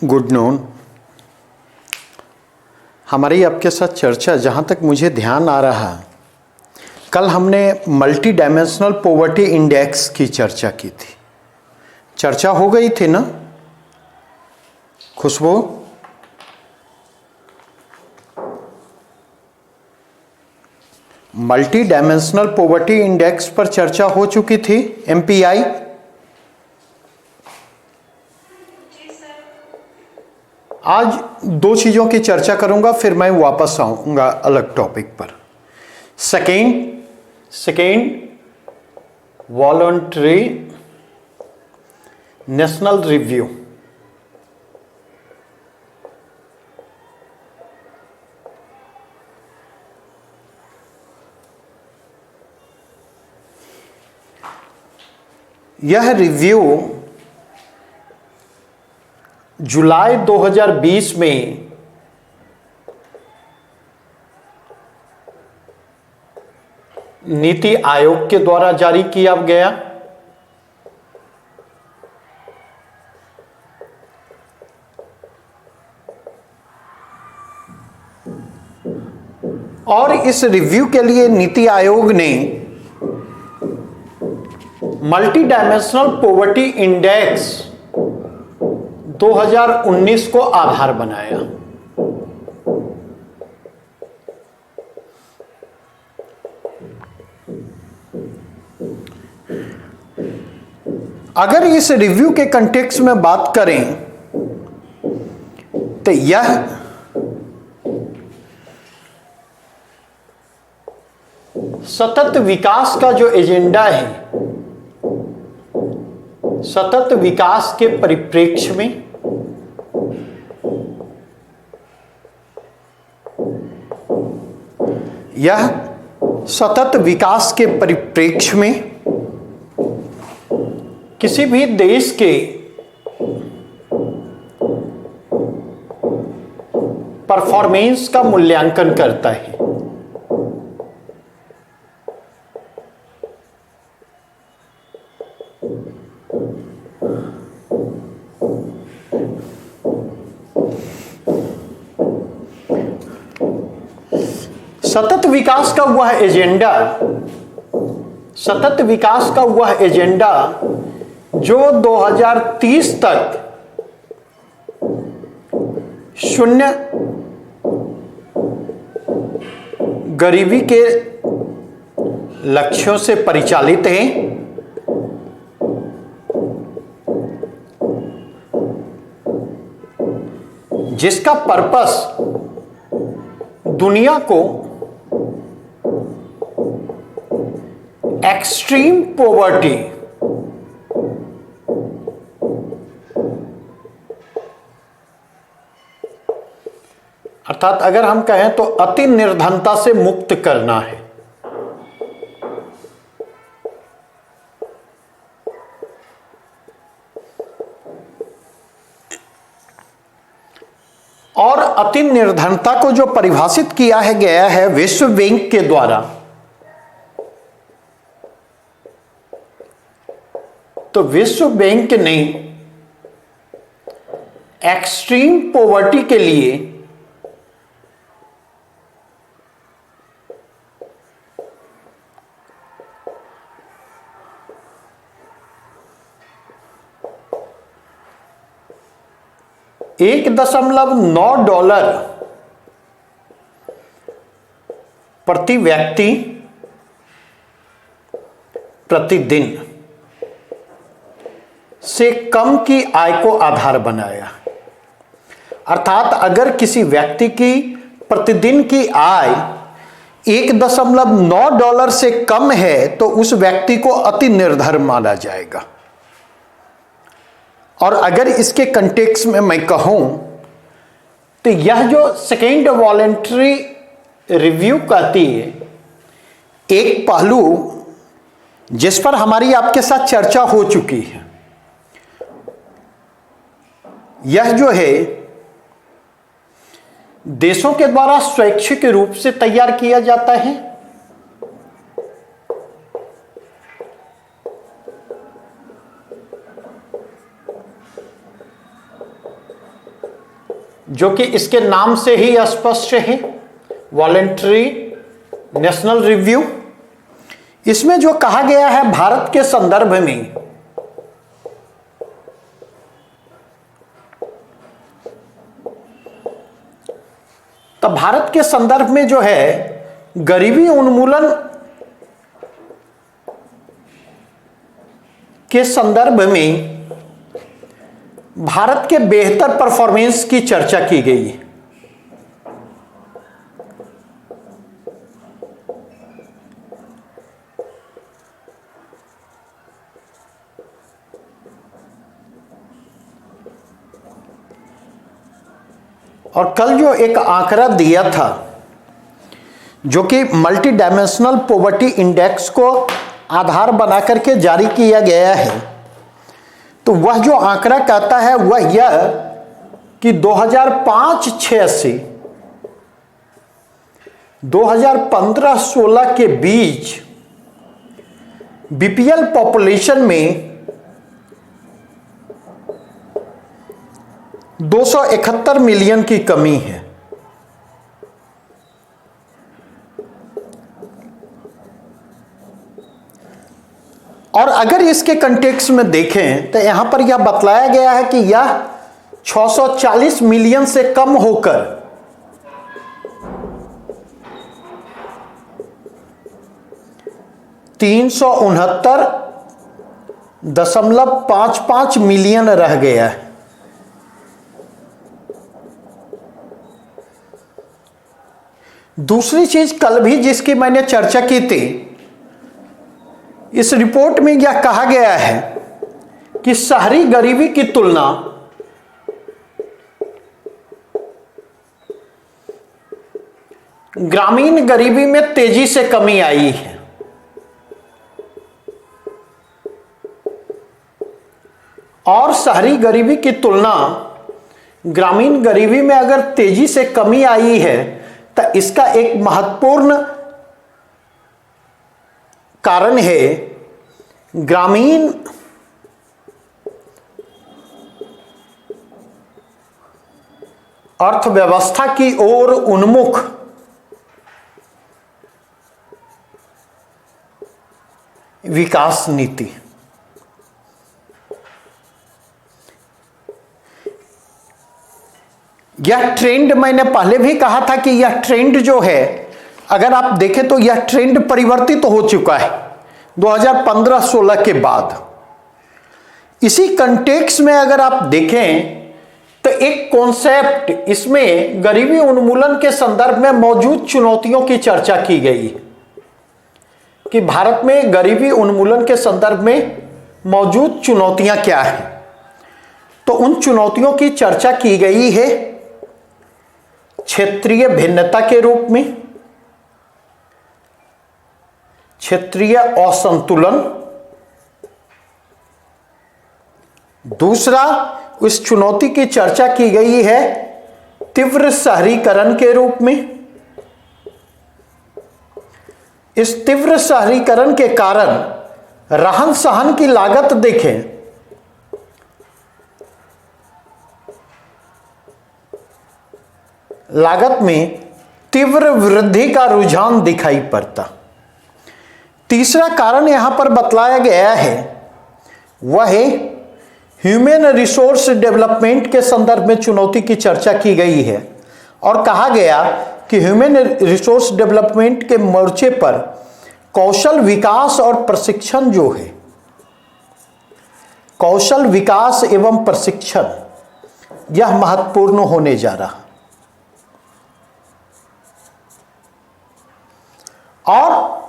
Good noon. हमारी आपके साथ चर्चा, जहाँ तक मुझे ध्यान आ रहा, कल हमने मल्टी डायमेंशनल पॉवर्टी इंडेक्स की चर्चा की थी। चर्चा हो गई थी ना खुशबू? मल्टी डायमेंशनल पॉवर्टी इंडेक्स पर चर्चा हो चुकी थी, एमपीआई। आज दो चीज़ों की चर्चा करूंगा, फिर मैं वापस आऊंगा अलग टॉपिक पर। Second voluntary national review. यह रिव्यू जुलाई 2020 में नीति आयोग के द्वारा जारी किया गया। और इस रिव्यू के लिए नीति आयोग ने मल्टी डायमेंशनल पॉवर्टी इंडेक्स 2019 को आधार बनाया। अगर इस रिव्यू के कंटेक्स्ट में बात करें तो यह सतत विकास का जो एजेंडा है, सतत विकास के परिप्रेक्ष्य में यह सतत विकास के परिप्रेक्ष्य में किसी भी देश के परफॉर्मेंस का मूल्यांकन करता है। सतत विकास का वह एजेंडा, सतत विकास का वह एजेंडा जो 2030 तक शून्य गरीबी के लक्ष्यों से परिचालित है, जिसका पर्पस दुनिया को एक्सट्रीम पॉवर्टी, अर्थात अगर हम कहें तो अति निर्धनता से मुक्त करना है। और अति निर्धनता को जो परिभाषित किया है गया है विश्व बैंक के द्वारा, तो विश्व बैंक ने एक्सट्रीम पॉवर्टी के लिए $1.9 प्रति व्यक्ति प्रतिदिन से कम की आय को आधार बनाया। अर्थात अगर किसी व्यक्ति की प्रतिदिन की आय $1.9 से कम है तो उस व्यक्ति को अति निर्धन माना जाएगा। और अगर इसके कंटेक्स्ट में मैं कहूं तो यह जो सेकेंड वॉलंटरी रिव्यू कहती है, एक पहलू जिस पर हमारी आपके साथ चर्चा हो चुकी है, यह जो है देशों के द्वारा स्वैच्छिक रूप से तैयार किया जाता है। जो कि इसके नाम से ही स्पष्ट है, वॉलेंट्री नेशनल रिव्यू। इसमें जो कहा गया है भारत के संदर्भ में, तो भारत के संदर्भ में जो है गरीबी उन्मूलन के संदर्भ में भारत के बेहतर परफॉर्मेंस की चर्चा की गई है। और कल जो एक आंकड़ा दिया था जो कि मल्टी डायमेंशनल पॉवर्टी इंडेक्स को आधार बना करके जारी किया गया है, तो वह जो आंकड़ा कहता है वह यह कि 2005-06 से 2015-16 के बीच बीपीएल पॉपुलेशन में 271 मिलियन की कमी है। और अगर इसके कंटेक्स्ट में देखें तो यहां पर यह बतलाया गया है कि यह 640 मिलियन से कम होकर 369.55 मिलियन रह गया है। दूसरी चीज कल भी जिसकी मैंने चर्चा की थी, इस रिपोर्ट में यह कहा गया है कि शहरी गरीबी की तुलना ग्रामीण गरीबी में तेजी से कमी आई है। और शहरी गरीबी की तुलना ग्रामीण गरीबी में अगर तेजी से कमी आई है तो इसका एक महत्वपूर्ण कारण है ग्रामीण अर्थव्यवस्था की ओर उन्मुख विकास नीति। यह ट्रेंड मैंने पहले भी कहा था कि यह ट्रेंड जो है अगर आप देखें तो यह ट्रेंड परिवर्तित तो हो चुका है 2015-16 के बाद। इसी कंटेक्स्ट में अगर आप देखें तो एक कॉन्सेप्ट इसमें गरीबी उन्मूलन के संदर्भ में मौजूद चुनौतियों की चर्चा की गई कि भारत में गरीबी उन्मूलन के संदर्भ में मौजूद चुनौतियां क्या हैं। तो उन चुनौतियों की चर्चा की गई है क्षेत्रीय भिन्नता के रूप में, क्षेत्रीय असंतुलन। दूसरा, उस चुनौती की चर्चा की गई है तीव्र शहरीकरण के रूप में। इस तीव्र शहरीकरण के कारण रहन सहन की लागत देखें, लागत में तीव्र वृद्धि का रुझान दिखाई पड़ता। तीसरा कारण यहां पर बतलाया गया है वह है ह्यूमन रिसोर्स डेवलपमेंट के संदर्भ में चुनौती की चर्चा की गई है और कहा गया कि ह्यूमन रिसोर्स डेवलपमेंट के मोर्चे पर कौशल विकास और प्रशिक्षण जो है, कौशल विकास एवं प्रशिक्षण, यह महत्वपूर्ण होने जा रहा। और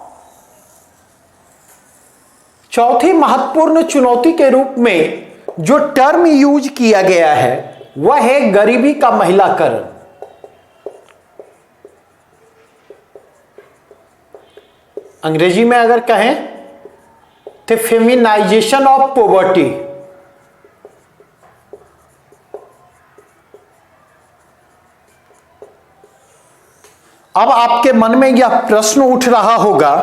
चौथी महत्वपूर्ण चुनौती के रूप में जो टर्म यूज किया गया है वह है गरीबी का महिलाकरण। अंग्रेजी में अगर कहें तो फेमिनाइजेशन ऑफ पॉवर्टी। अब आपके मन में यह प्रश्न उठ रहा होगा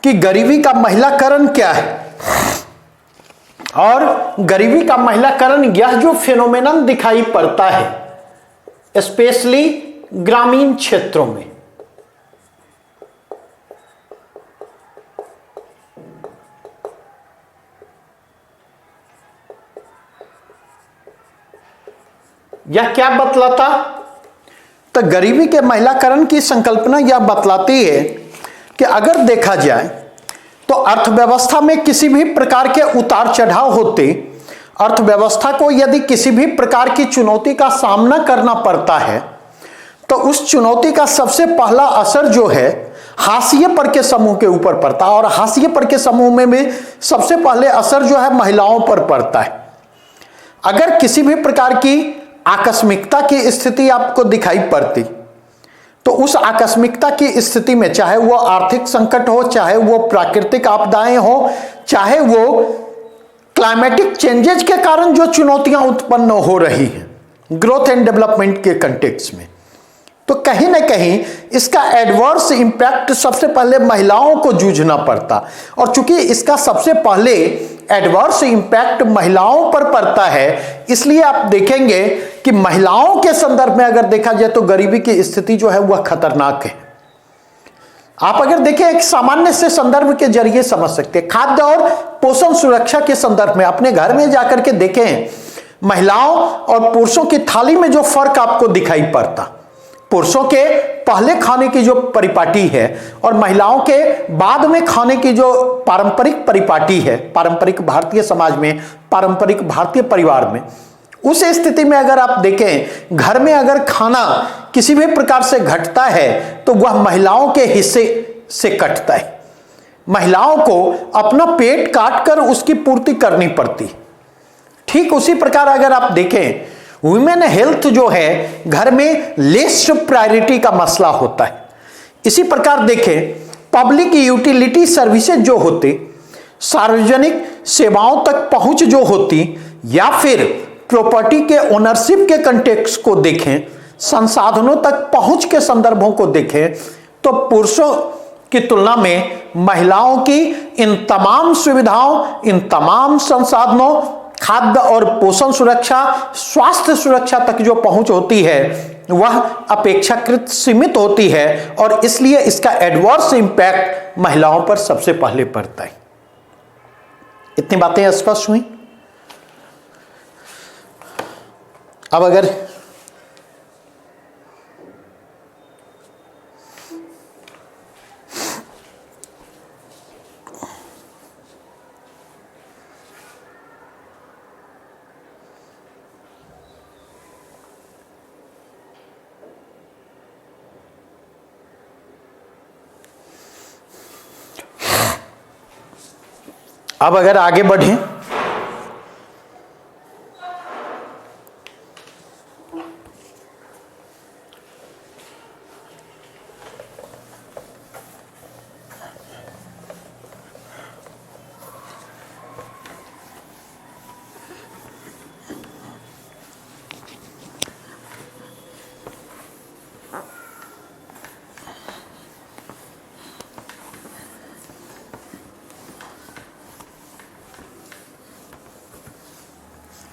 कि गरीबी का महिलाकरण क्या है, और गरीबी का महिलाकरण यह जो फेनोमेनन दिखाई पड़ता है स्पेशली ग्रामीण क्षेत्रों में। यह क्या बतलाता? तो गरीबी के महिलाकरण की संकल्पना यह बतलाती है कि अगर देखा जाए तो अर्थव्यवस्था में किसी भी प्रकार के उतार चढ़ाव होते, अर्थव्यवस्था को यदि किसी भी प्रकार की चुनौती का सामना करना पड़ता है तो उस चुनौती का सबसे पहला असर जो है हाशिए पर के समूह के ऊपर पड़ता है, और हाशिए पर के समूह में भी सबसे पहले असर जो है महिलाओं पर पड़ता है। अगर किसी भी प्रकार की आकस्मिकता की स्थिति आपको दिखाई पड़ती तो उस आकस्मिकता की स्थिति में, चाहे वो आर्थिक संकट हो, चाहे वो प्राकृतिक आपदाएं हो, चाहे वो क्लाइमेटिक चेंजेस के कारण जो चुनौतियां उत्पन्न हो रही हैं ग्रोथ एंड डेवलपमेंट के कंटेक्स्ट में, तो कहीं ना कहीं इसका एडवर्स इंपैक्ट सबसे पहले महिलाओं को जूझना पड़ता। और चूंकि इसका सबसे पहले एडवर्स इंपैक्ट महिलाओं पर पड़ता है, इसलिए आप देखेंगे कि महिलाओं के संदर्भ में अगर देखा जाए तो गरीबी की स्थिति जो है वह खतरनाक है। आप अगर देखें एक सामान्य से संदर्भ के जरिए समझ सकते हैं। खाद्य और पोषण सुरक्षा के संदर्भ में अपने घर में जाकर के देखें, महिलाओं और पुरुषों की थाली में जो फर्क आपको दिखाई पड़ता, पुरुषों के पहले खाने की जो परिपाटी है और महिलाओं के बाद में खाने की जो पारंपरिक परिपाटी है, पारंपरिक भारतीय समाज में, पारंपरिक भारतीय परिवार में, उस स्थिति में अगर आप देखें घर में अगर खाना किसी भी प्रकार से घटता है तो वह महिलाओं के हिस्से से कटता है। महिलाओं को अपना पेट काटकर उसकी पूर्ति करनी पड़ती। ठीक उसी प्रकार अगर आप देखें वुमेन हेल्थ जो है घर में लेस्ट प्रायोरिटी का मसला होता है। इसी प्रकार देखें पब्लिक यूटिलिटी सर्विसेज जो होती, सार्वजनिक सेवाओं तक पहुंच जो होती, या फिर प्रॉपर्टी के ओनरशिप के कंटेक्स्ट को देखें, संसाधनों तक पहुंच के संदर्भों को देखें, तो पुरुषों की तुलना में महिलाओं की इन तमाम सुविधाओं, इन तमाम संसाधनों, खाद्य और पोषण सुरक्षा, स्वास्थ्य सुरक्षा तक जो पहुंच होती है वह अपेक्षाकृत सीमित होती है, और इसलिए इसका एडवर्स इंपैक्ट महिलाओं पर सबसे पहले पड़ता है। इतनी बातें स्पष्ट हुई। अब अगर आगे बढ़ें,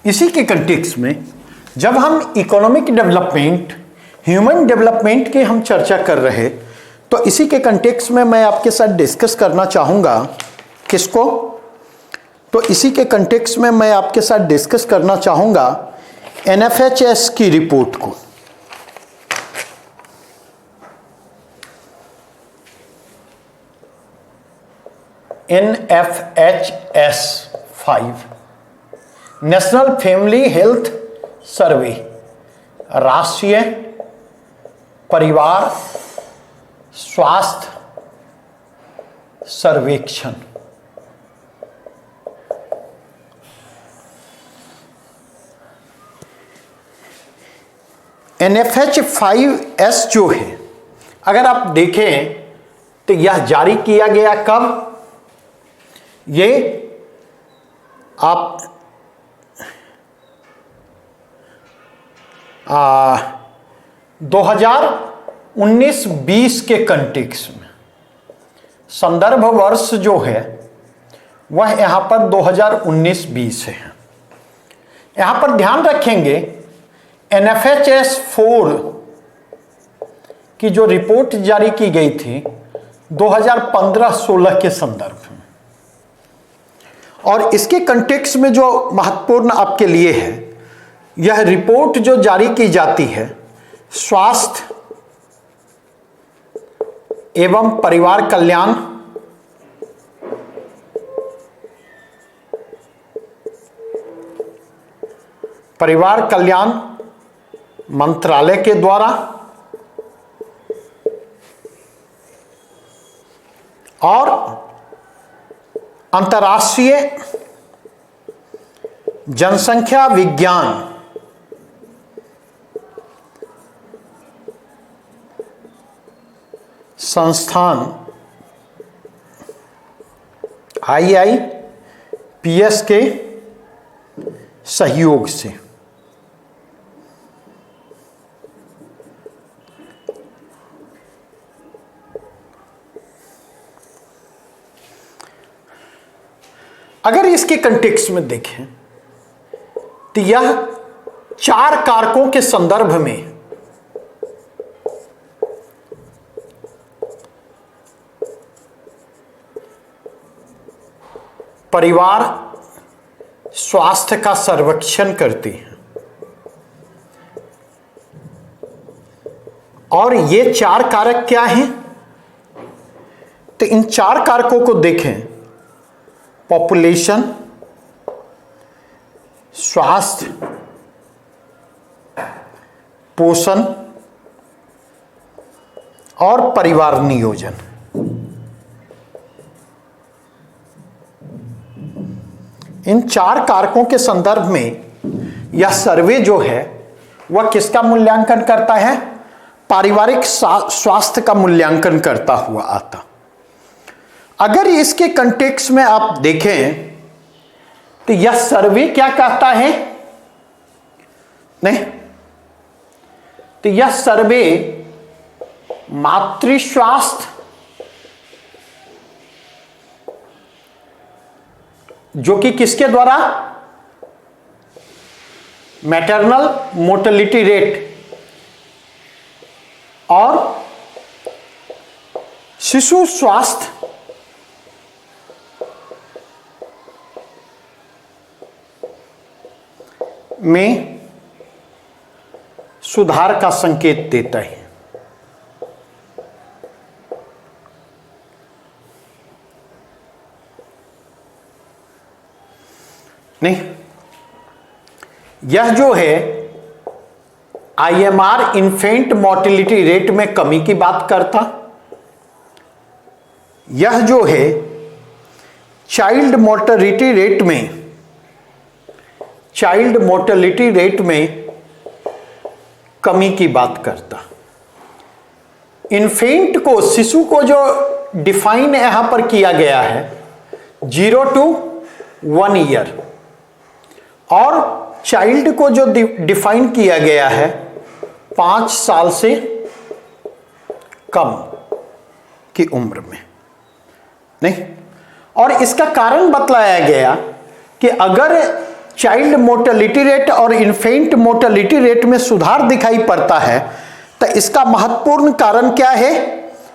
इसी के कंटेक्स्ट में जब हम इकोनॉमिक डेवलपमेंट, ह्यूमन डेवलपमेंट की हम चर्चा कर रहे, तो इसी के कंटेक्स्ट में मैं आपके साथ डिस्कस करना चाहूँगा किसको, तो इसी के कंटेक्स्ट में मैं आपके साथ डिस्कस करना चाहूँगा NFHS की रिपोर्ट को। NFHS 5 national family health survey, राष्ट्रीय परिवार स्वास्थ्य सर्वेक्षण। NFH5S जो है, अगर आप देखें तो यह जारी किया गया कब, ये आप 2019-20 के कंटेक्स्ट में, संदर्भ वर्ष जो है वह यहाँ पर 2019-20 है। यहाँ पर ध्यान रखेंगे NFHS 4 की जो रिपोर्ट जारी की गई थी 2015-16 के संदर्भ में, और इसके कंटेक्स्ट में जो महत्वपूर्ण आपके लिए है, यह रिपोर्ट जो जारी की जाती है स्वास्थ्य एवं परिवार कल्याण मंत्रालय के द्वारा और अंतर्राष्ट्रीय जनसंख्या विज्ञान संस्थान IIPS के सहयोग से अगर इसके कंटेक्स्ट में देखें तो यह 4 कारकों के संदर्भ में परिवार स्वास्थ्य का सर्वेक्षण करती है, और ये 4 कारक क्या हैं? तो इन 4 कारकों को देखें, पॉपुलेशन, स्वास्थ्य, पोषण और परिवार नियोजन। इन 4 कारकों के संदर्भ में यह सर्वे जो है वह किसका मूल्यांकन करता है? पारिवारिक स्वास्थ्य का मूल्यांकन करता हुआ आता। अगर इसके कंटेक्स्ट में आप देखें तो यह सर्वे क्या कहता है? नहीं, तो यह सर्वे मातृ स्वास्थ्य, जो कि किसके द्वारा? मैटरनल मोर्टेलिटी रेट और शिशु स्वास्थ्य में सुधार का संकेत देता है। नहीं, यह जो है IMR इन्फेंट मोर्टेलिटी रेट में कमी की बात करता, यह जो है चाइल्ड मोर्टेलिटी रेट में कमी की बात करता। इन्फेंट को, शिशु को जो डिफाइन यहां पर किया गया है 0 to 1 ईयर, और चाइल्ड को जो डिफाइन किया गया है 5 साल से कम की उम्र में। नहीं, और इसका कारण बतलाया गया कि अगर चाइल्ड मोर्टेलिटी रेट और इन्फेंट मोर्टेलिटी रेट में सुधार दिखाई पड़ता है तो इसका महत्वपूर्ण कारण क्या है?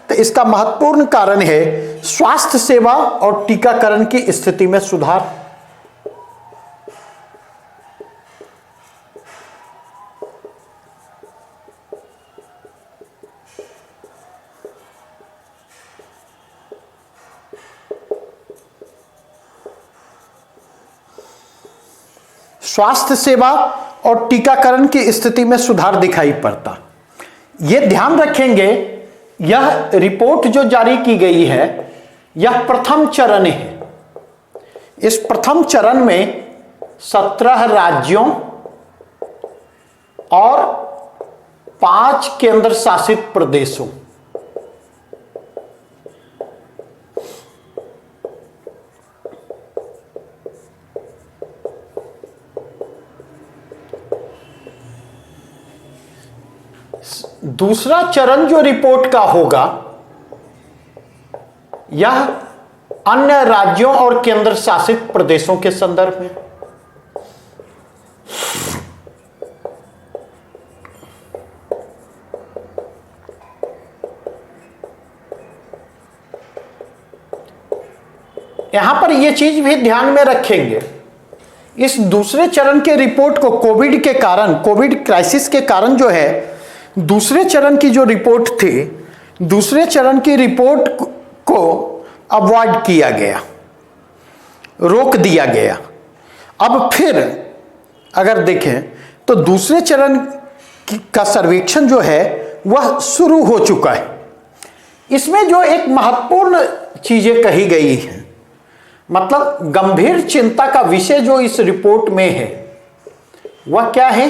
तो इसका महत्वपूर्ण कारण है स्वास्थ्य सेवा और टीकाकरण की स्थिति में सुधार। स्वास्थ्य सेवा और टीकाकरण की स्थिति में सुधार दिखाई पड़ता। यह ध्यान रखेंगे, यह रिपोर्ट जो जारी की गई है यह प्रथम चरण है। इस प्रथम चरण में 17 राज्यों और 5 केंद्र शासित प्रदेशों दूसरा चरण जो रिपोर्ट का होगा यह अन्य राज्यों और केंद्र शासित प्रदेशों के संदर्भ में। यहां पर यह चीज भी ध्यान में रखेंगे, इस दूसरे चरण के रिपोर्ट को कोविड के कारण, कोविड क्राइसिस के कारण जो है दूसरे चरण की जो रिपोर्ट थी, दूसरे चरण की रिपोर्ट को अवॉइड किया गया, रोक दिया गया। अब फिर अगर देखें तो दूसरे चरण का सर्वेक्षण जो है वह शुरू हो चुका है। इसमें जो एक महत्वपूर्ण चीजें कही गई हैं, मतलब गंभीर चिंता का विषय जो इस रिपोर्ट में है वह क्या है?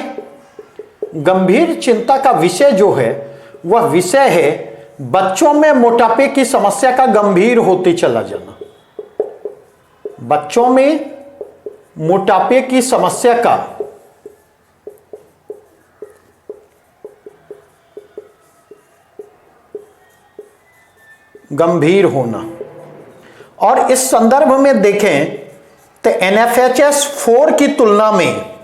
गंभीर चिंता का विषय जो है वह विषय है बच्चों में मोटापे की समस्या का गंभीर होते चला जाना। बच्चों में मोटापे की समस्या का गंभीर होना। और इस संदर्भ में देखें तो NFHS 4 की तुलना में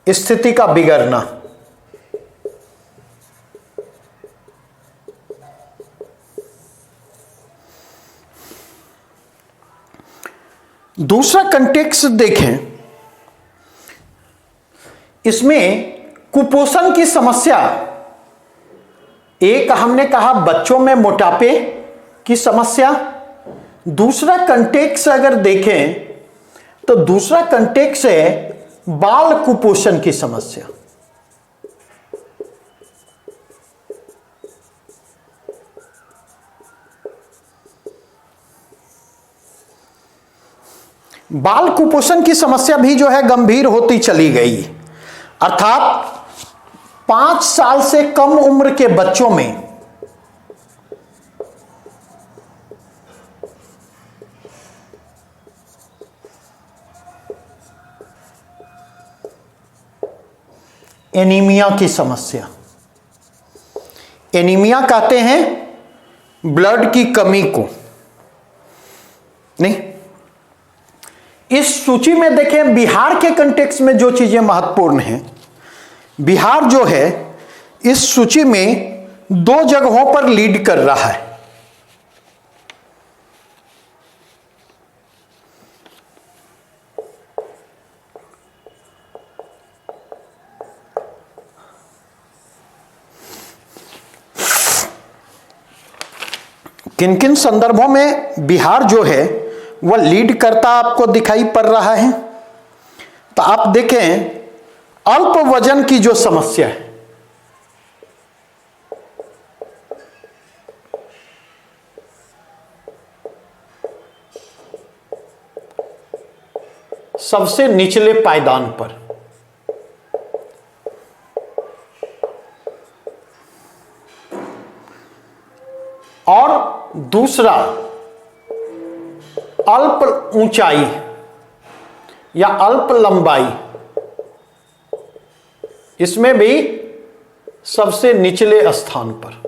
स्थिति का बिगड़ना, दूसरा कंटेक्स्ट देखें, इसमें कुपोषण की समस्या, एक हमने कहा बच्चों में मोटापे की समस्या, दूसरा कंटेक्स्ट अगर देखें तो दूसरा कंटेक्स्ट है बाल कुपोषण की समस्या। बाल कुपोषण की समस्या भी जो है गंभीर होती चली गई, अर्थात 5 साल से कम उम्र के बच्चों में एनीमिया की समस्या। एनीमिया कहते हैं ब्लड की कमी को। नहीं, इस सूची में देखें बिहार के कंटेक्स्ट में जो चीजें महत्वपूर्ण हैं, बिहार जो है इस सूची में 2 जगहों पर लीड कर रहा है। किन किन संदर्भों में बिहार जो है वह लीड करता आपको दिखाई पड़ रहा है? तो आप देखें अल्प वजन की जो समस्या है, सबसे निचले पायदान पर, और दूसरा अल्प ऊंचाई या अल्प लंबाई, इसमें भी सबसे निचले स्थान पर।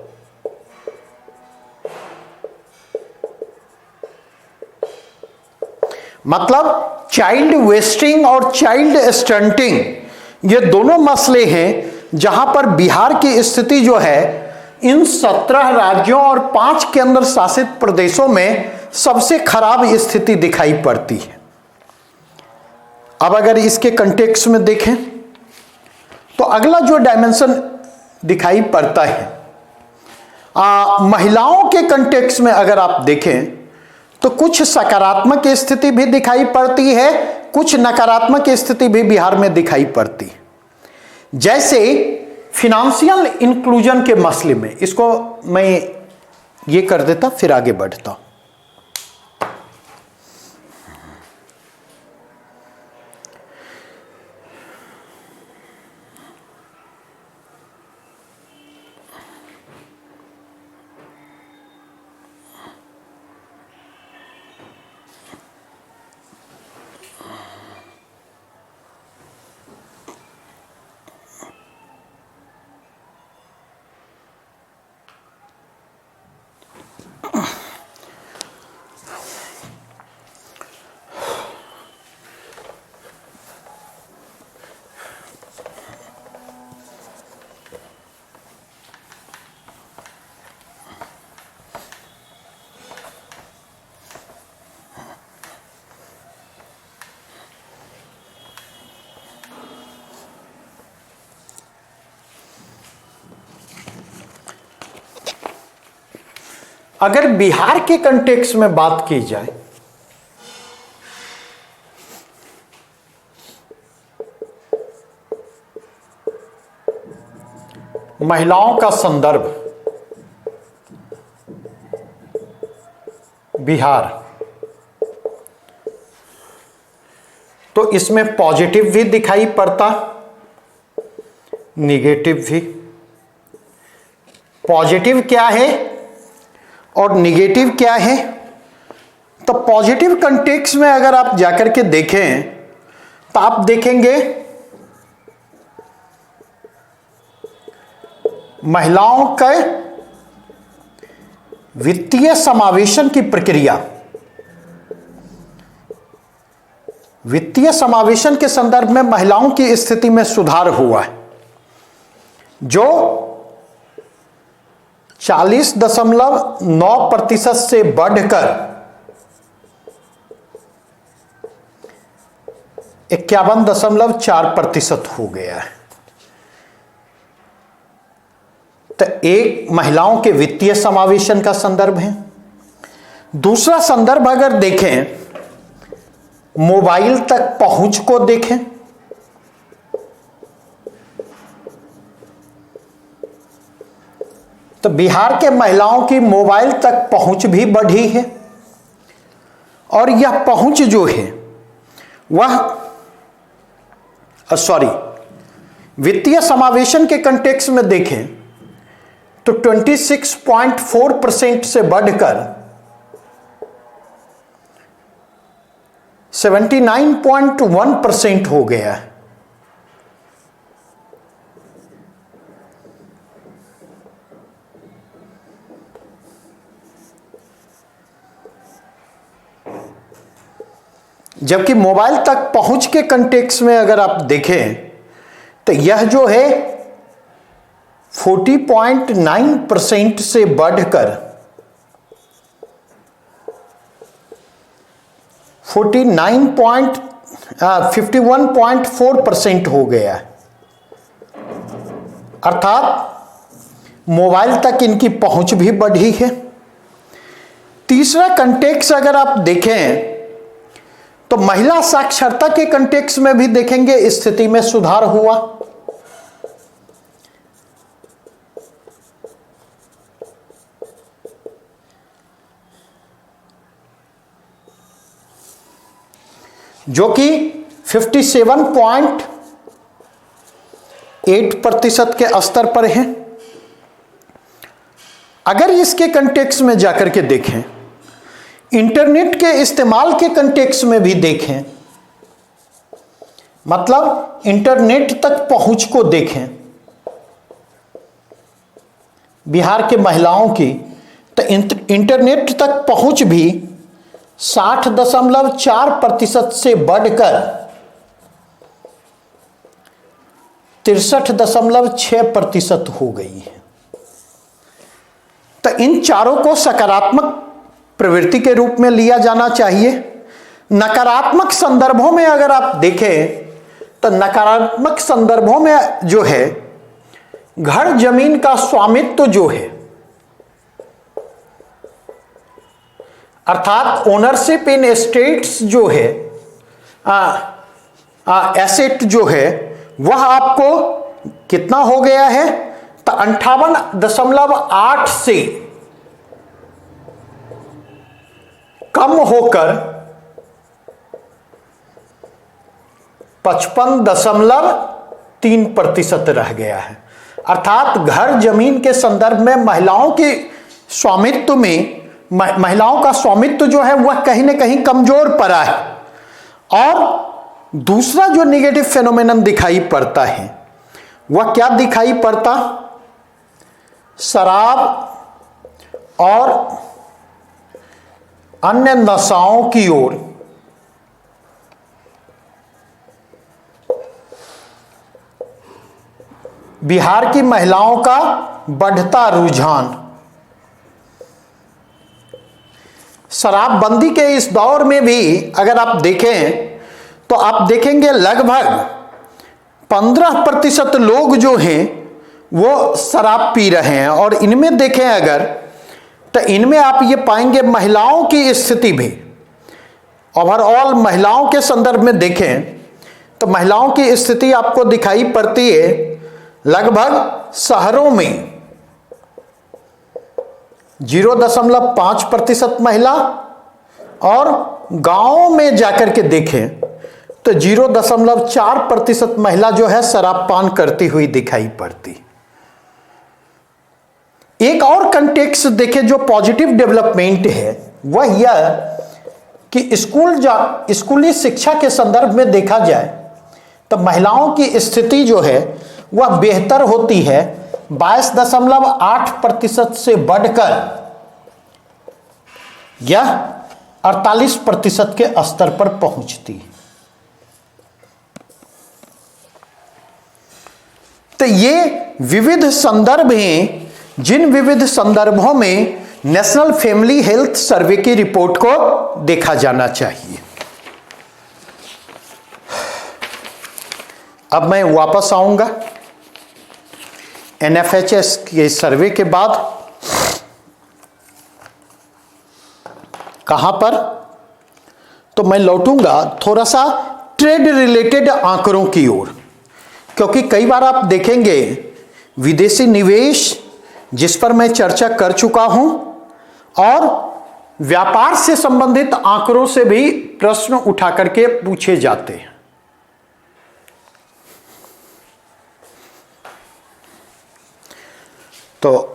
मतलब चाइल्ड वेस्टिंग और चाइल्ड स्टंटिंग ये दोनों मसले हैं जहां पर बिहार की स्थिति जो है इन 17 राज्यों और 5 केंद्र शासित प्रदेशों में सबसे खराब स्थिति दिखाई पड़ती है। अब अगर इसके कंटेक्स्ट में देखें तो अगला जो डायमेंशन दिखाई पड़ता है, महिलाओं के कंटेक्स्ट में अगर आप देखें तो कुछ सकारात्मक स्थिति भी दिखाई पड़ती है, कुछ नकारात्मक स्थिति भी बिहार में दिखाई पड़ती है। जैसे फिनेंशियल इंक्लूजन के मसले में, इसको मैं ये कर देता फिर आगे बढ़ता। अगर बिहार के कंटेक्स्ट में बात की जाए, महिलाओं का संदर्भ बिहार, तो इसमें पॉजिटिव भी दिखाई पड़ता, निगेटिव भी। पॉजिटिव क्या है और निगेटिव क्या है? तो पॉजिटिव कंटेक्स्ट में अगर आप जाकर के देखें तो आप देखेंगे महिलाओं के वित्तीय समावेशन की प्रक्रिया, वित्तीय समावेशन के संदर्भ में महिलाओं की स्थिति में सुधार हुआ है, जो 40.9% से बढ़कर 51.4% हो गया है। तो एक महिलाओं के वित्तीय समावेशन का संदर्भ है। दूसरा संदर्भ अगर देखें, मोबाइल तक पहुंच को देखें, तो बिहार के महिलाओं की मोबाइल तक पहुंच भी बढ़ी है, और यह पहुंच जो है वह वित्तीय समावेशन के कंटेक्स्ट में देखें तो 26.4% से बढ़कर 79.1% हो गया है। जबकि मोबाइल तक पहुंच के कंटेक्स्ट में अगर आप देखें तो यह जो है 40.9% से बढ़कर 51.4% हो गया है। अर्थात मोबाइल तक इनकी पहुंच भी बढ़ी है। तीसरा कंटेक्स्ट अगर आप देखें तो महिला साक्षरता के कंटेक्स्ट में भी देखेंगे स्थिति में सुधार हुआ। जो कि 57.8% के स्तर पर है। अगर इसके कंटेक्स्ट में जाकर के देखें, इंटरनेट के इस्तेमाल के कंटेक्स्ट में भी देखें, मतलब इंटरनेट तक पहुंच को देखें बिहार के महिलाओं की, तो इंटरनेट तक पहुंच भी 60.4% से बढ़कर 63.6% हो गई है। तो इन चारों को सकारात्मक प्रवृत्ति के रूप में लिया जाना चाहिए। नकारात्मक संदर्भों में अगर आप देखें तो नकारात्मक संदर्भों में जो है घर जमीन का स्वामित्व जो है, अर्थात ओनरशिप इन एस्टेट्स जो है, एसेट जो है वह आपको कितना हो गया है, तो 58.8 से कम होकर 55.3% रह गया है। अर्थात घर जमीन के संदर्भ में महिलाओं के स्वामित्व में महिलाओं का स्वामित्व जो है वह कहीं ना कहीं कमजोर पड़ा है। और दूसरा जो निगेटिव फेनोमेनन दिखाई पड़ता है वह क्या दिखाई पड़ता, शराब और अन्य नशाओं की ओर बिहार की महिलाओं का बढ़ता रुझान। शराबबंदी के इस दौर में भी अगर आप देखें तो आप देखेंगे लगभग 15% लोग जो हैं वो शराब पी रहे हैं, और इनमें देखें अगर तो इनमें आप ये पाएंगे महिलाओं की स्थिति भी, ओवरऑल महिलाओं के संदर्भ में देखें तो महिलाओं की स्थिति आपको दिखाई पड़ती है लगभग शहरों में 0.5% महिला, और गांवों में जाकर के देखें तो 0.4% महिला जो है शराब पान करती हुई दिखाई पड़ती। एक और कंटेक्स्ट देखें जो पॉजिटिव डेवलपमेंट है वह यह कि स्कूली शिक्षा के संदर्भ में देखा जाए तो महिलाओं की स्थिति जो है वह बेहतर होती है, 22.8% से बढ़कर यह 48% के स्तर पर पहुंचती है। तो ये विविध संदर्भ हैं जिन विविध संदर्भों में नेशनल फैमिली हेल्थ सर्वे की रिपोर्ट को देखा जाना चाहिए। अब मैं वापस आऊंगा एनएफएचएस के सर्वे के बाद। कहां पर? तो मैं लौटूंगा थोड़ा सा ट्रेड रिलेटेड आंकड़ों की ओर, क्योंकि कई बार आप देखेंगे विदेशी निवेश जिस पर मैं चर्चा कर चुका हूं, और व्यापार से संबंधित आंकड़ों से भी प्रश्न उठा करके पूछे जाते हैं। तो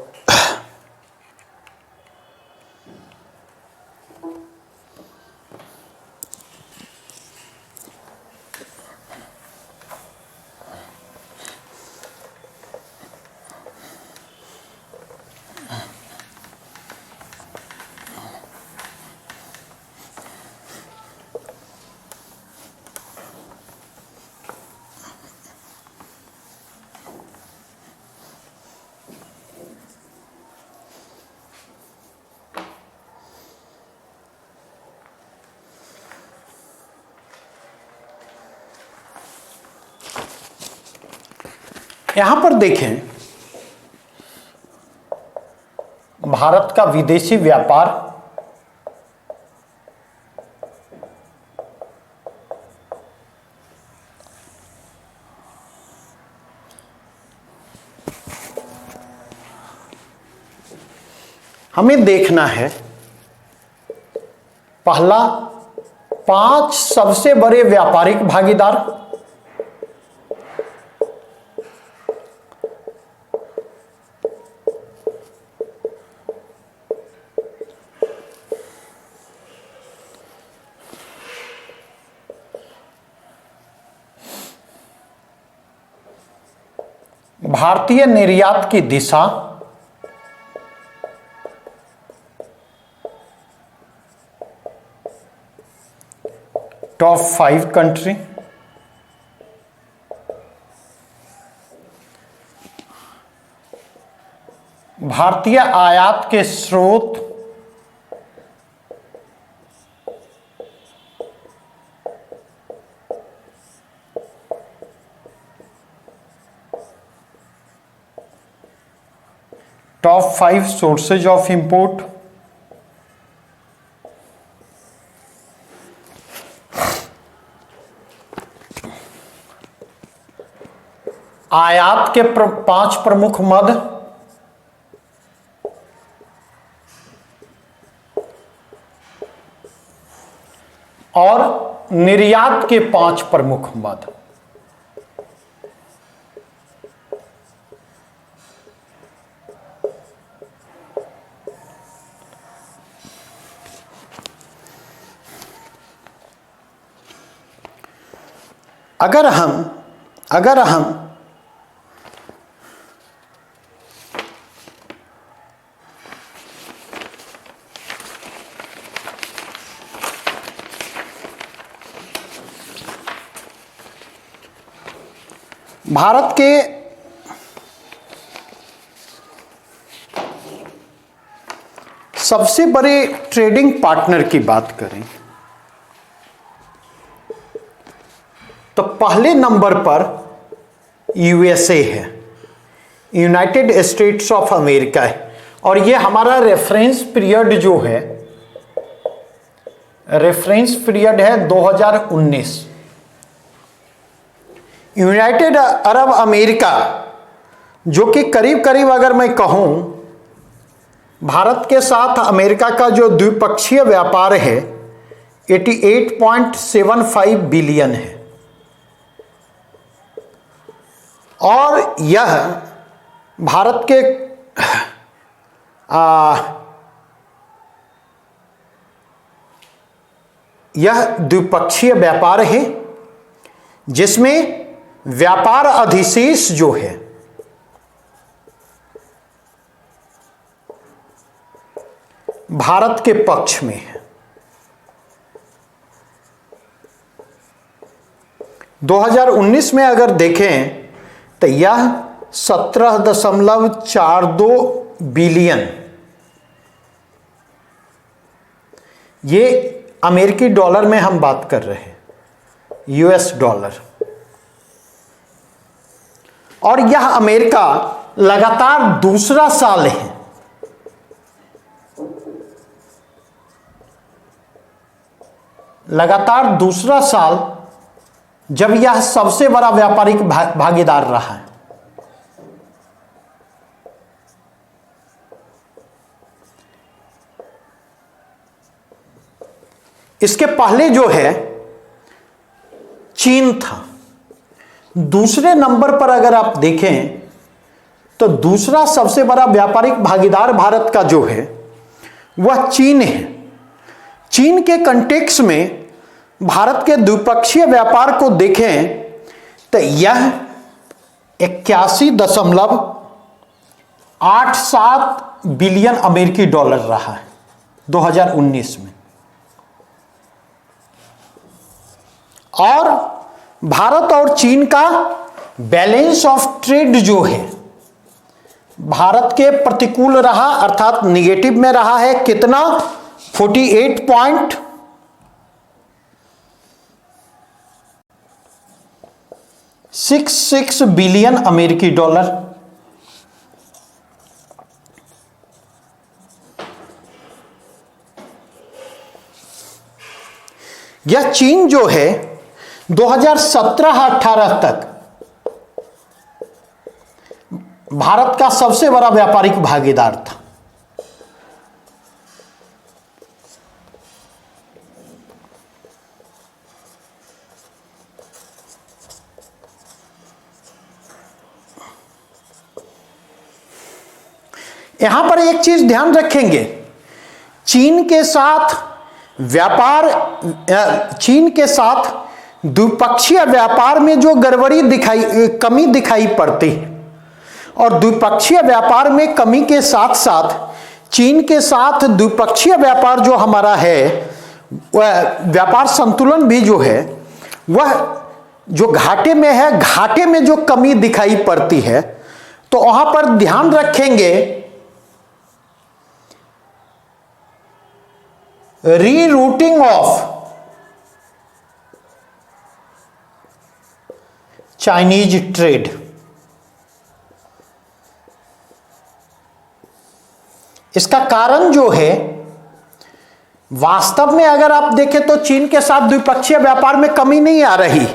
यहां पर देखें भारत का विदेशी व्यापार हमें देखना है। पहला, 5 सबसे बड़े व्यापारिक भागीदार, भारतीय निर्यात की दिशा, टॉप 5 कंट्री, भारतीय आयात के स्रोत, टॉप 5 सोर्सेज ऑफ इंपोर्ट, आयात के 5 प्रमुख मद, और निर्यात के 5 प्रमुख मद। अगर हम भारत के सबसे बड़े ट्रेडिंग पार्टनर की बात करें तो पहले नंबर पर यूएसए है, यूनाइटेड स्टेट्स ऑफ अमेरिका है, और ये हमारा रेफरेंस पीरियड जो है, रेफरेंस पीरियड है 2019। यूनाइटेड अरब अमेरिका जो कि करीब करीब अगर मैं कहूं भारत के साथ अमेरिका का जो द्विपक्षीय व्यापार है 88.75 बिलियन है, और यह भारत के यह द्विपक्षीय व्यापार है जिसमें व्यापार अधिशेष जो है भारत के पक्ष में है। 2019 में अगर देखें तो यह 17.42 बिलियन, ये अमेरिकी डॉलर में हम बात कर रहे हैं, यूएस डॉलर। और यह अमेरिका लगातार दूसरा साल है जब यह सबसे बड़ा व्यापारिक भागीदार रहा है। इसके पहले जो है चीन था। दूसरे नंबर पर अगर आप देखें तो दूसरा सबसे बड़ा व्यापारिक भागीदार भारत का जो है वह चीन है। चीन के कंटेक्स्ट में भारत के द्विपक्षीय व्यापार को देखें तो यह 81.87 बिलियन अमेरिकी डॉलर रहा है 2019 में। और भारत और चीन का बैलेंस ऑफ ट्रेड जो है भारत के प्रतिकूल रहा, अर्थात निगेटिव में रहा है। कितना? 48.66 बिलियन अमेरिकी डॉलर। यह चीन जो है 2017-18 तक भारत का सबसे बड़ा व्यापारिक भागीदार था। यहां पर एक चीज ध्यान रखेंगे, चीन के साथ द्विपक्षीय व्यापार में जो कमी दिखाई पड़ती है, और द्विपक्षीय व्यापार में कमी के साथ साथ चीन के साथ द्विपक्षीय व्यापार जो हमारा है वह व्यापार संतुलन भी जो है वह जो घाटे में है, घाटे में जो कमी दिखाई पड़ती है, तो वहां पर ध्यान रखेंगे रीरूटिंग ऑफ चाइनीज ट्रेड। इसका कारण जो है, वास्तव में अगर आप देखें तो चीन के साथ द्विपक्षीय व्यापार में कमी नहीं आ रही।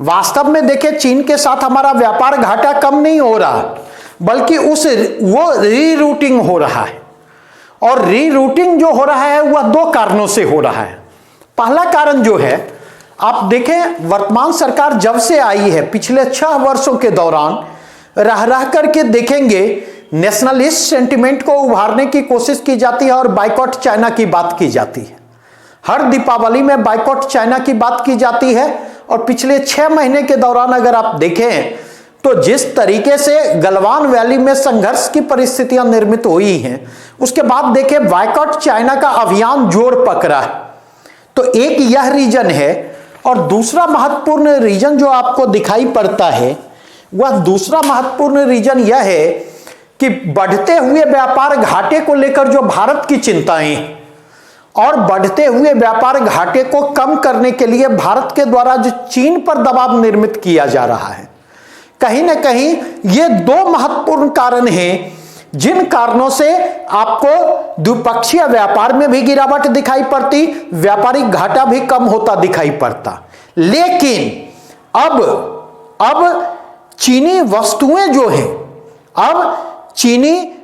वास्तव में देखें चीन के साथ हमारा व्यापार घाटा कम नहीं हो रहा, बल्कि वो रीरूटिंग हो रहा है। और रीरूटिंग जो हो रहा है वह दो कारणों से हो रहा है। पहला कारण जो है, आप देखें वर्तमान सरकार जब से आई है पिछले 6 वर्षों के दौरान रह करके देखेंगे नेशनलिस्ट सेंटिमेंट को उभारने की कोशिश की जाती है और बाइकॉट चाइना की बात की जाती है। हर दीपावली में बाइकॉट चाइना की बात की जाती है। और पिछले 6 महीने के दौरान अगर आप देखें तो जिस तरीके से गलवान वैली में संघर्ष की परिस्थितियां निर्मित हुई हैं, उसके बाद देखें बाइकॉट चाइना का अभियान जोर पकड़ा है। तो एक यह रीजन है। और दूसरा महत्वपूर्ण रीजन जो आपको दिखाई पड़ता है, वह दूसरा महत्वपूर्ण रीजन यह है कि बढ़ते हुए व्यापार घाटे को लेकर जो भारत की चिंताएं और बढ़ते हुए व्यापार घाटे को कम करने के लिए भारत के द्वारा जो चीन पर दबाव निर्मित किया जा रहा है, कहीं ना कहीं ये दो महत्वपूर्ण कारण हैं जिन कारणों से आपको द्विपक्षीय व्यापार में भी गिरावट दिखाई पड़ती, व्यापारिक घाटा भी कम होता दिखाई पड़ता। लेकिन अब चीनी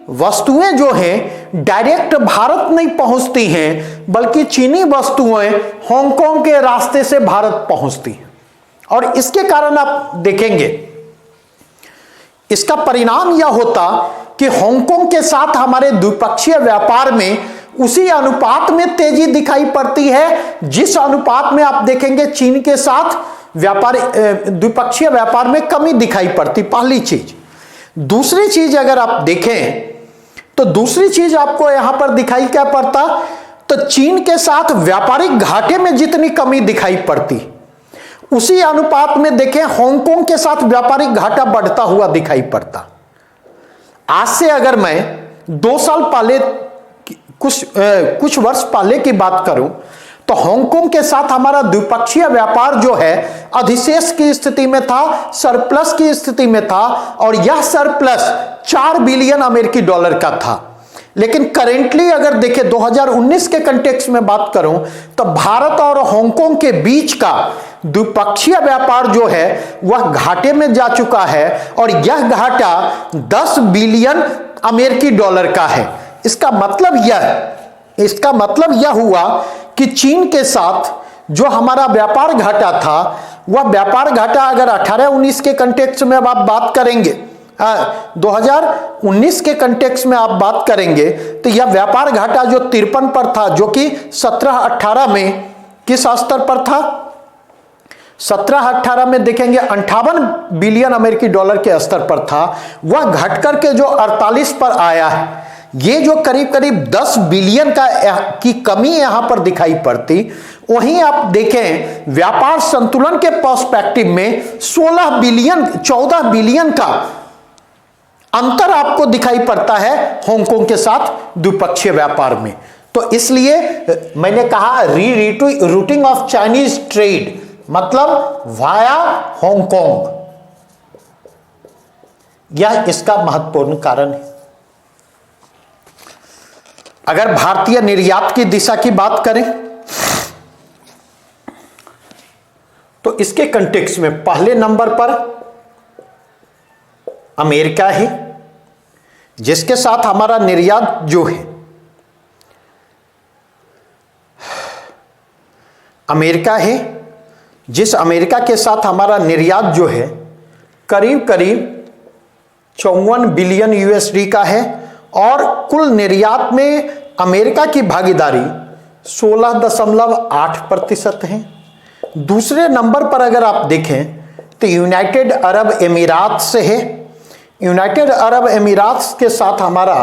वस्तुएं जो हैं डायरेक्ट भारत नहीं पहुंचती हैं, बल्कि चीनी वस्तुएं हांगकांग के रास्ते से भारत पहुंचती हैं। और इसके कारण आप देखेंगे इसका परिणाम यह होता कि हांगकांग के साथ हमारे द्विपक्षीय व्यापार में उसी अनुपात में तेजी दिखाई पड़ती है जिस अनुपात में आप देखेंगे चीन के साथ द्विपक्षीय व्यापार में कमी दिखाई पड़ती, पहली चीज। दूसरी चीज अगर आप देखें तो दूसरी चीज आपको यहां पर दिखाई क्या पड़ता, तो चीन के साथ व्यापारिक घाटे में जितनी कमी दिखाई पड़ती, उसी अनुपात में देखें हांगकांग के साथ व्यापारिक घाटा बढ़ता हुआ दिखाई पड़ता। आज से अगर मैं 2 साल पहले कुछ वर्ष पहले की बात करूं तो हांगकांग के साथ हमारा द्विपक्षीय व्यापार जो है अधिशेष की स्थिति में था, सरप्लस की स्थिति में था, और यह सरप्लस 4 बिलियन अमेरिकी डॉलर का था। लेकिन करेंटली अगर देखें 2019 के कंटेक्स्ट में बात करूं तो भारत और हांगकांग के बीच का द्विपक्षीय व्यापार जो है वह घाटे में जा चुका है, और यह घाटा 10 बिलियन अमेरिकी डॉलर का है। इसका मतलब यह हुआ कि चीन के साथ जो हमारा व्यापार घाटा था, वह व्यापार घाटा अगर 18-19 के कंटेक्स्ट में अब आप बात करेंगे, 2019 के कंटेक्स्ट में आप बात करेंगे तो यह व्यापार घाटा जो 53 पर था, जो कि 17-18 में किस स्तर पर था, 17-18 में देखेंगे 58 बिलियन अमेरिकी डॉलर के स्तर पर था, वह घट करके जो 48 पर आया है। ये जो करीब 10 बिलियन की कमी यहां पर दिखाई पड़ती, वहीं आप देखें व्यापार संतुलन के पर्सपेक्टिव में 14 बिलियन का अंतर आपको दिखाई पड़ता है हांगकांग के साथ द्विपक्षीय व्यापार में। तो इसलिए मैंने कहा रीरूटिंग ऑफ चाइनीज ट्रेड मतलब वाया हांगकांग, यह इसका महत्वपूर्ण कारण है। अगर भारतीय निर्यात की दिशा की बात करें तो इसके कंटेक्स्ट में पहले नंबर पर अमेरिका है, जिसके साथ हमारा निर्यात जो है जिस अमेरिका के साथ हमारा निर्यात जो है करीब 54 बिलियन यूएसडी का है, और कुल निर्यात में अमेरिका की भागीदारी 16.8% है। दूसरे नंबर पर अगर आप देखें तो यूनाइटेड अरब अमीरात से है। यूनाइटेड अरब अमीरात के साथ हमारा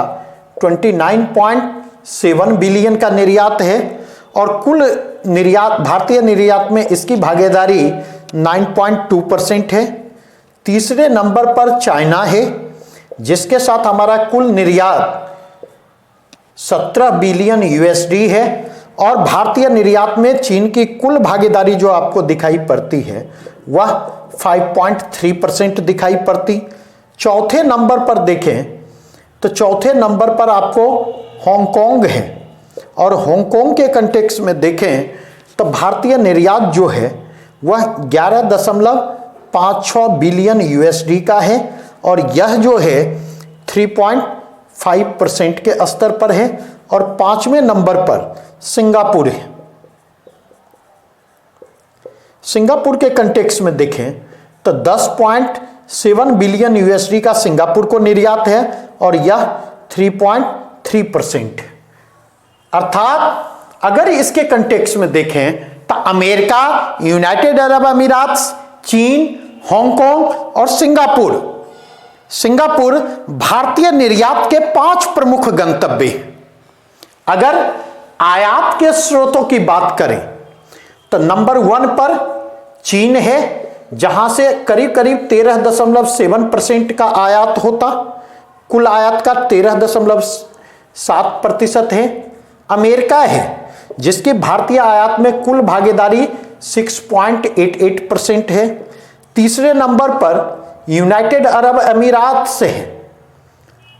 29.7 बिलियन का निर्यात है, और कुल निर्यात भारतीय निर्यात में इसकी भागीदारी 9.2% है। तीसरे नंबर पर चाइना है, जिसके साथ हमारा कुल निर्यात 17 बिलियन यूएसडी है, और भारतीय निर्यात में चीन की कुल भागीदारी जो आपको दिखाई पड़ती है वह 5.3% दिखाई पड़ती। चौथे नंबर पर देखें तो चौथे नंबर पर आपको हांगकांग है, और हांगकांग के कंटेक्स्ट में देखें तो भारतीय निर्यात जो है वह 11.56 बिलियन यूएसडी का है, और यह जो है 3.5% के स्तर पर है। और पांचवें नंबर पर सिंगापुर है। सिंगापुर के कंटेक्स्ट में देखें तो 10.7 बिलियन यूएसडी का सिंगापुर को निर्यात है, और यह 3.3%। अर्थात अगर इसके कंटेक्स्ट में देखें तो अमेरिका, यूनाइटेड अरब अमीरात, चीन, हांगकांग और सिंगापुर भारतीय निर्यात के 5 प्रमुख गंतव्य हैं। अगर आयात के स्रोतों की बात करें तो नंबर 1 पर चीन है, जहां से करीब 13.7% का आयात होता, कुल आयात का 13.7% है। अमेरिका है, जिसकी भारतीय आयात में कुल भागीदारी 6.88% है। तीसरे नंबर पर यूनाइटेड अरब अमीरात से है,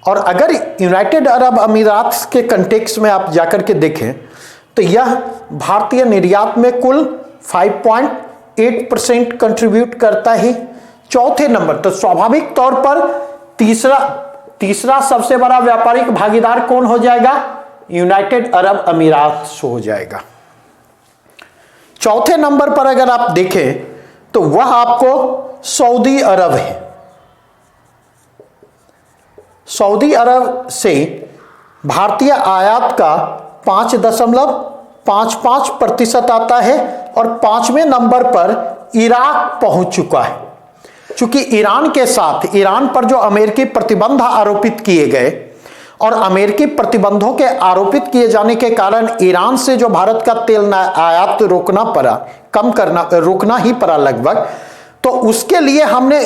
और अगर यूनाइटेड अरब अमीरात के कंटेक्स्ट में आप जाकर के देखें तो यह भारतीय निर्यात में कुल 5.8% कंट्रीब्यूट करता है। चौथे नंबर, तो स्वाभाविक तौर पर तीसरा सबसे बड़ा व्यापारिक भागीदार कौन हो जाएगा? यूनाइटेड अरब अमीरात हो जाएगा। चौथे नंबर पर अगर आप देखें तो वह आपको सऊदी अरब है। सऊदी अरब से भारतीय आयात का 5.55% आता है और 5वें नंबर पर इराक पहुंच चुका है। चूंकि ईरान के साथ, ईरान पर जो अमेरिकी प्रतिबंध आरोपित किए गए और अमेरिकी प्रतिबंधों के आरोपित किए जाने के कारण ईरान से जो भारत का तेल आयात रोकना पड़ा, रोकना ही पड़ा लगभग, तो उसके लिए हमने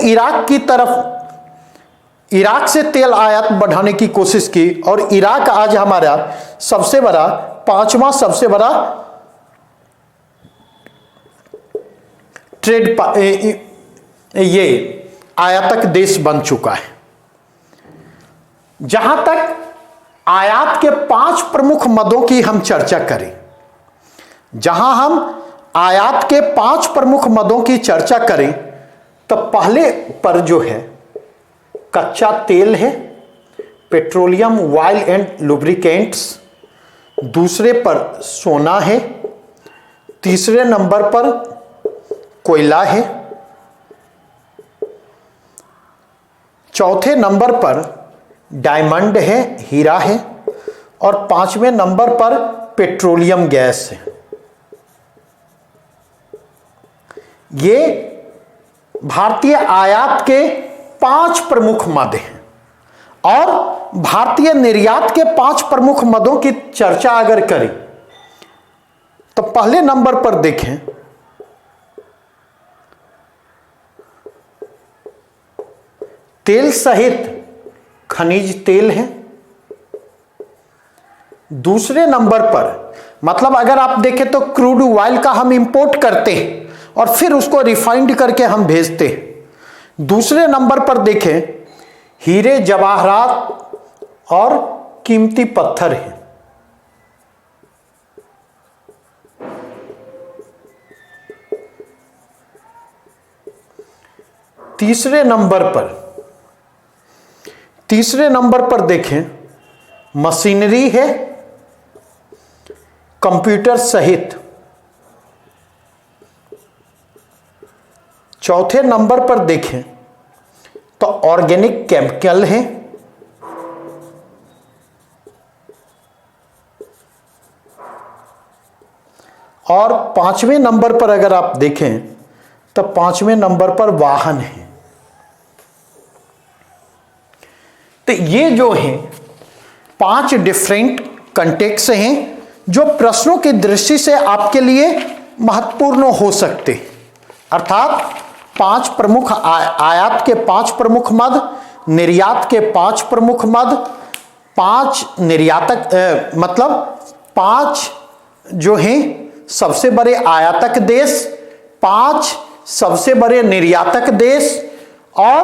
इराक से तेल आयात बढ़ाने की कोशिश की और इराक आज हमारा सबसे बड़ा, 5वां सबसे बड़ा ट्रेड ये आयातक देश बन चुका है। जहां तक आयात के 5 प्रमुख मदों की हम चर्चा करें, जहां हम आयात के 5 प्रमुख मदों की चर्चा करें तो पहले पर जो है कच्चा तेल है, पेट्रोलियम, ऑयल एंड लुब्रिकेंट्स। दूसरे पर सोना है। तीसरे नंबर पर कोयला है। चौथे नंबर पर डायमंड है, हीरा है। और 5वें नंबर पर पेट्रोलियम गैस है। ये भारतीय आयात के 5 प्रमुख मद हैं। और भारतीय निर्यात के 5 प्रमुख मदों की चर्चा अगर करें तो पहले नंबर पर देखें तेल सहित खनिज तेल है। दूसरे नंबर पर, मतलब अगर आप देखें तो क्रूड ऑयल का हम इंपोर्ट करते हैं और फिर उसको रिफाइंड करके हम भेजते हैं। दूसरे नंबर पर देखें हीरे जवाहरात और कीमती पत्थर हैं। तीसरे नंबर पर देखें मशीनरी है, कंप्यूटर सहित। चौथे नंबर पर देखें तो ऑर्गेनिक केमिकल है। और 5वें नंबर पर अगर आप देखें तो 5वें नंबर पर वाहन है। तो ये जो हैं 5 डिफरेंट कंटेक्स्ट हैं जो प्रश्नों की दृष्टि से आपके लिए महत्वपूर्ण हो सकते हैं। अर्थात 5 प्रमुख आयात के 5 प्रमुख मद, निर्यात के 5 प्रमुख मद, 5 निर्यातक मतलब 5 जो हैं सबसे बड़े आयातक देश, 5 सबसे बड़े निर्यातक देश और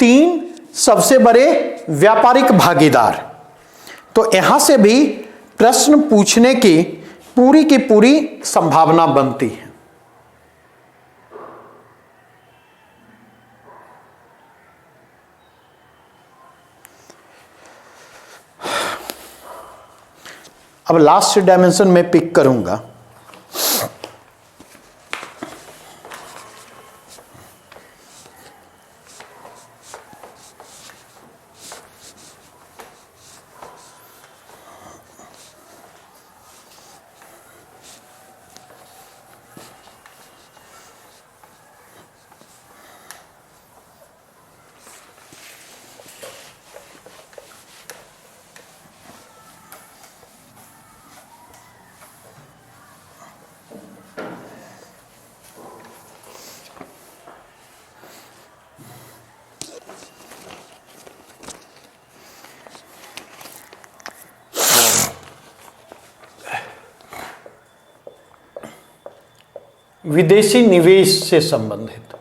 3 सबसे बड़े व्यापारिक भागीदार। तो यहां से भी प्रश्न पूछने की पूरी संभावना बनती है। अब लास्ट डायमेंशन में पिक करूंगा। विदेशी निवेश से संबंधित,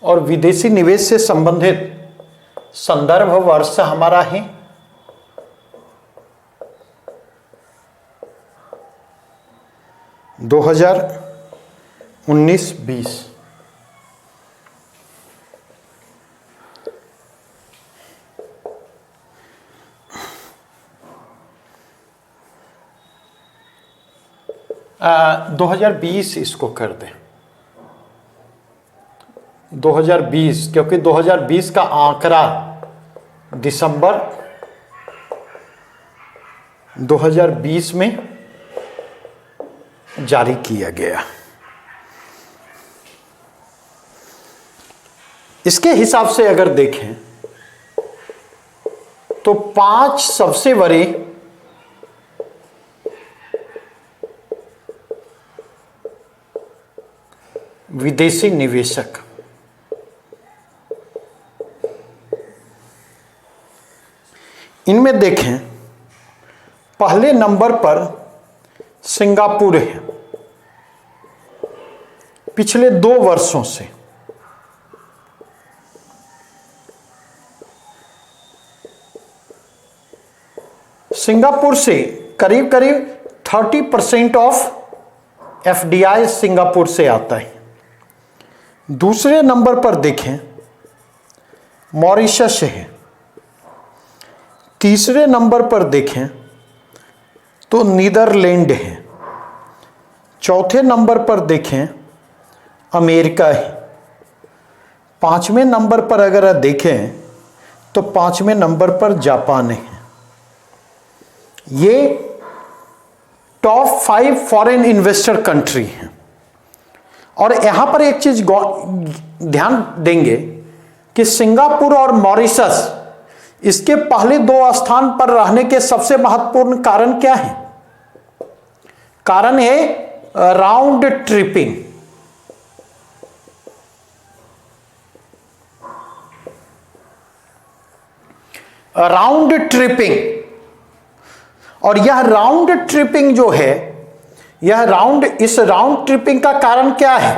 और विदेशी निवेश से संबंधित संदर्भ वर्ष हमारा है 2019-20। आ, 2020 इसको कर दें 2020, क्योंकि 2020 का आंकड़ा दिसंबर 2020 में जारी किया गया। इसके हिसाब से अगर देखें तो 5 सबसे बड़े विदेशी निवेशक, इनमें देखें पहले नंबर पर सिंगापुर है पिछले 2 वर्षों से। सिंगापुर से करीब करीब 30% ऑफ एफडीआई सिंगापुर से आता है। दूसरे नंबर पर देखें मॉरिशस है। तीसरे नंबर पर देखें तो नीदरलैंड है। चौथे नंबर पर देखें अमेरिका है। 5वें नंबर पर अगर देखें तो 5वें नंबर पर जापान है। ये टॉप 5 फॉरेन इन्वेस्टर कंट्री हैं। और यहां पर एक चीज ध्यान देंगे कि सिंगापुर और मॉरिशस इसके पहले 2 स्थान पर रहने के सबसे महत्वपूर्ण कारण क्या है? कारण है राउंड ट्रिपिंग। राउंड ट्रिपिंग, और यह राउंड ट्रिपिंग जो है, इस राउंड ट्रिपिंग का कारण क्या है?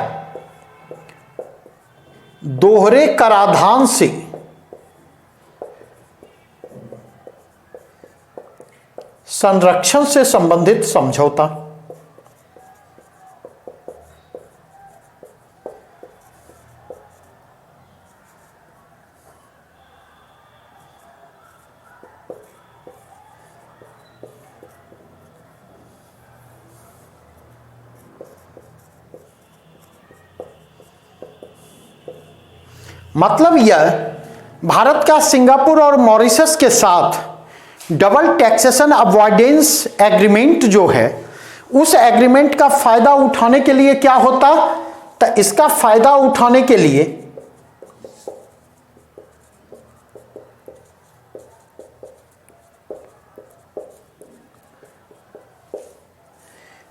दोहरे कराधान से संरक्षण से संबंधित समझौता। मतलब यह भारत का सिंगापुर और मॉरिशस के साथ डबल टैक्सेशन अवॉइडेंस एग्रीमेंट जो है, उस एग्रीमेंट का फायदा उठाने के लिए क्या होता? तो इसका फायदा उठाने के लिए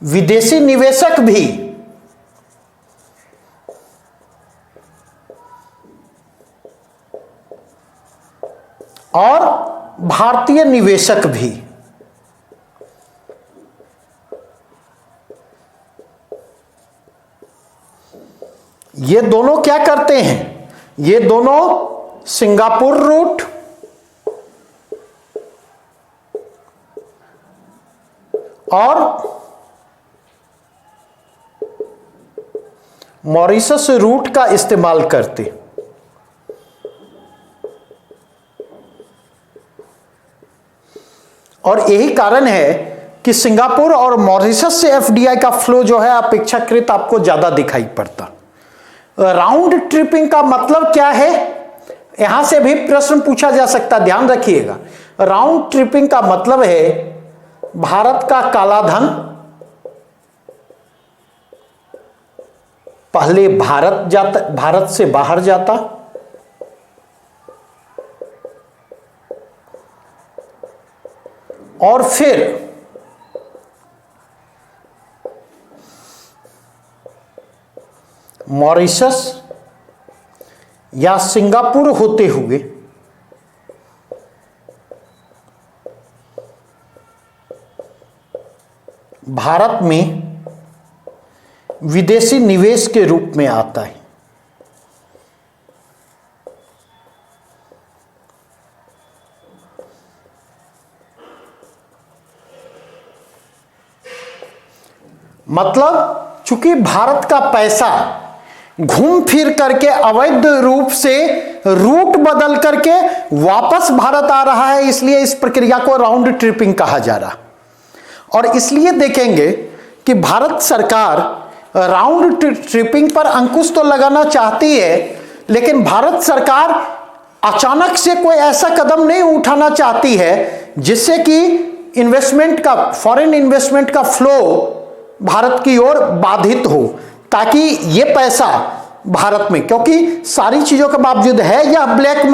विदेशी निवेशक भी और भारतीय निवेशक भी ये दोनों क्या करते हैं? ये दोनों सिंगापुर रूट और मॉरिशस रूट का इस्तेमाल करते। और यही कारण है कि सिंगापुर और मॉरिशस से एफडीआई का फ्लो जो है अपेक्षाकृत आपको ज्यादा दिखाई पड़ता। राउंड ट्रिपिंग का मतलब क्या है? यहां से भी प्रश्न पूछा जा सकता, ध्यान रखिएगा। राउंड ट्रिपिंग का मतलब है भारत का काला धन पहले भारत से बाहर जाता, और फिर मॉरिशस या सिंगापुर होते हुए भारत में विदेशी निवेश के रूप में आता है। मतलब चूंकि भारत का पैसा घूम फिर करके अवैध रूप से रूट बदल करके वापस भारत आ रहा है, इसलिए इस प्रक्रिया को राउंड ट्रिपिंग कहा जा रहा। और इसलिए देखेंगे कि भारत सरकार राउंड ट्रिपिंग पर अंकुश तो लगाना चाहती है, लेकिन भारत सरकार अचानक से कोई ऐसा कदम नहीं उठाना चाहती है जिससे कि इन्वेस्टमेंट का, फॉरेन इन्वेस्टमेंट का फ्लो भारत की ओर बाधित हो, ताकि ये पैसा भारत में, क्योंकि सारी चीजों के बावजूद है या ब्लैक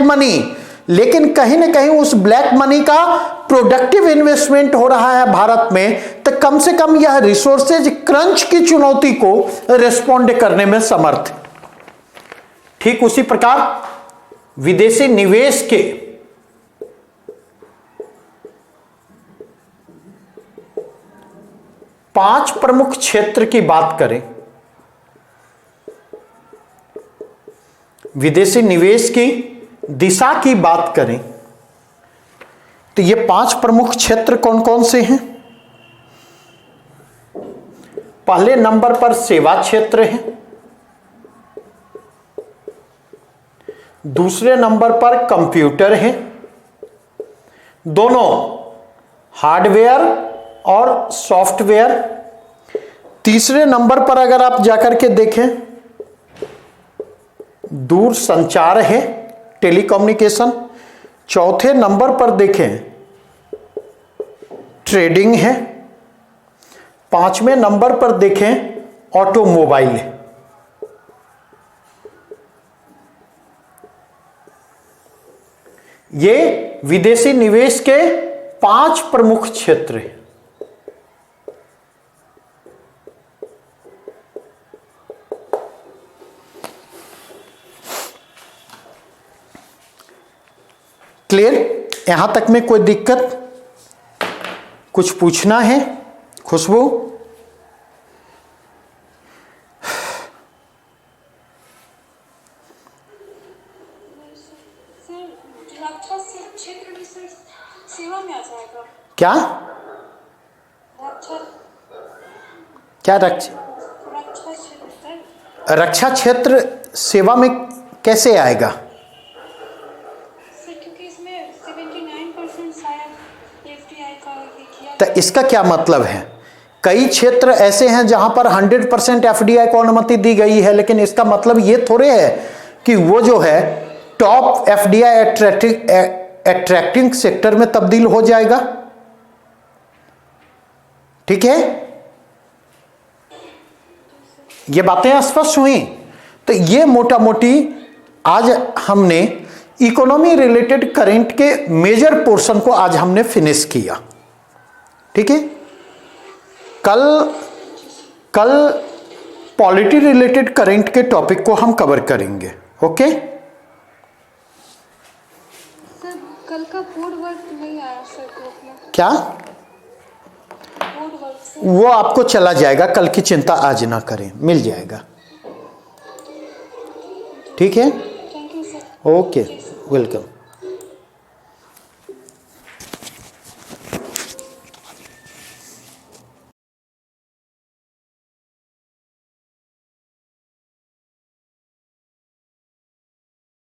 मनी, लेकिन कहीं ना कहीं उस ब्लैक मनी का प्रोडक्टिव इन्वेस्टमेंट हो रहा है भारत में, तो कम से कम यह रिसोर्सेज क्रंच की चुनौती को रिस्पॉन्ड करने में समर्थ है। ठीक उसी प्रकार विदेशी निवेश के पांच प्रमुख क्षेत्र की बात करें, विदेशी निवेश की दिशा की बात करें, तो ये पांच प्रमुख क्षेत्र कौन कौन से हैं? पहले नंबर पर सेवा क्षेत्र है, दूसरे नंबर पर कंप्यूटर है, दोनों हार्डवेयर और सॉफ्टवेयर। तीसरे नंबर पर अगर आप जाकर के देखें, दूर संचार है, टेलीकम्युनिकेशन। चौथे नंबर पर देखें ट्रेडिंग है। पांचवें नंबर पर देखें ऑटोमोबाइल है। ये विदेशी निवेश के पांच प्रमुख क्षेत्र हैं। क्लियर? यहां तक में कोई दिक्कत? कुछ पूछना है? खुशबू? रक्षा क्षेत्र भी सेवा में आ जाएगा क्या? रक्षा क्या क्षेत्र रक्षा क्षेत्र सेवा में कैसे आएगा? क्योंकि इसमें 79% शायद एफडीआई का किया। तो इसका क्या मतलब है? कई क्षेत्र ऐसे हैं जहां पर 100% एफडीआई को अनुमति दी गई है, लेकिन इसका मतलब ये थोड़े है कि वो जो है टॉप एफडीआई अट्रैक्टिंग सेक्टर में तब्दील हो जाएगा। ठीक है, ये बातें स्पष्ट हुई। तो ये मोटा मोटी आज हमने इकोनॉमी रिलेटेड करंट के मेजर पोर्शन को आज हमने फिनिश किया। ठीक है, कल पॉलिटी रिलेटेड करंट के टॉपिक को हम कवर करेंगे। ओके, सर कल का बोर्ड वर्क नहीं आया सर ग्रुप में। क्या? बोर्ड वर्क से वो आपको चला जाएगा, कल की चिंता आज ना करें, मिल जाएगा। ठीक है, thank you sir. Okay, welcome.